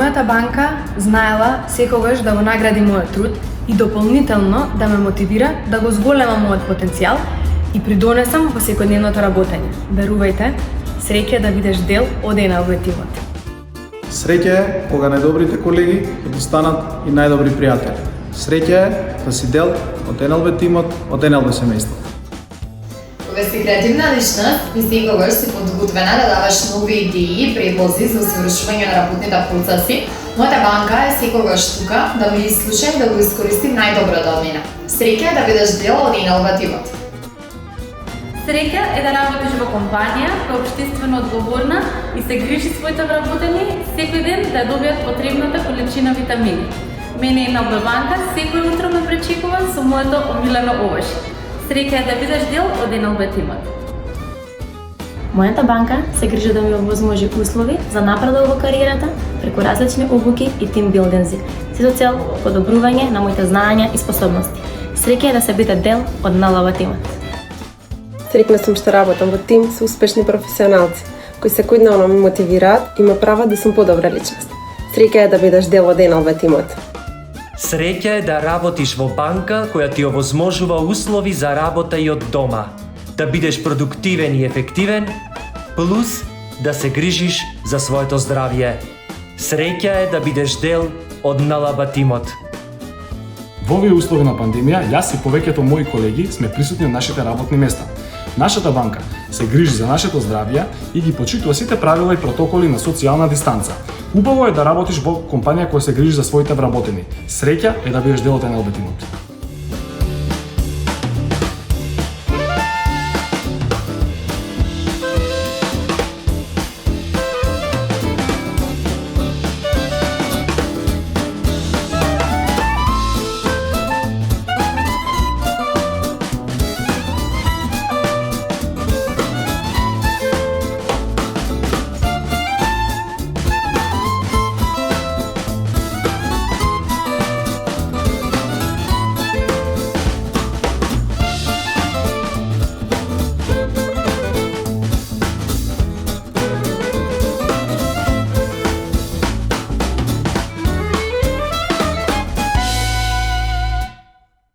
Мојата банка знаела секогаш да го награди мојот труд и дополнително да ме мотивира да го зголемам мојот потенцијал и придонесам во секојдневното работење. Верувајте, среќа е да бидеш дел од НЛБ тимот. Среќа е кога најдобрите колеги ќе ти станат и најдобри пријатели. Среќа е да си дел од НЛБ тимот, од НЛБ семејството. Кога си креативна личност и секогаш си подготвена да даваш нови идеи и предлози за усовршување на работните процеси, мојата банка е секогаш тука да ме изслуша и да го искористи најдоброто од мене. Среќа е да бидеш дел од НЛБ тимот. Среќа е да работиш во компанија која е општествено одговорна и се грижи своите вработени секој ден да добијат потребната количина витамини. Мене НЛБ банка секој утро ме пречекува со моето омилено овошје. Среќа е да бидеш дел од НЛБ тимот. Мојата банка се грижи да ми овозможи услови за напредок во кариерата преку различни обуки и тимбилдинзи, се со цел подобрување на моите знаења и способности. Среќа е да се биде дел од НЛБ тимот. Среќна сум што работам во тим со успешни професионалци, кои секојдневно ме мотивираат и ме прават да сум подобра личност. Среќа е да бидеш дел од НЛБ тимот. Среќа е да работиш во банка која ти овозможува услови за работа и од дома, да бидеш продуктивен и ефективен, плюс да се грижиш за своето здравје. Среќа е да бидеш дел од НЛБ тимот. Во овие услови на пандемија, јас и повеќето мои колеги сме присутни на нашите работни места. Нашата банка се грижи за нашето здравје и ги почитува сите правила и протоколи на социјална дистанца. Убаво е да работиш во компанија која се грижи за своите вработени. Среќа е да бидеш дел од НЛБ тимот.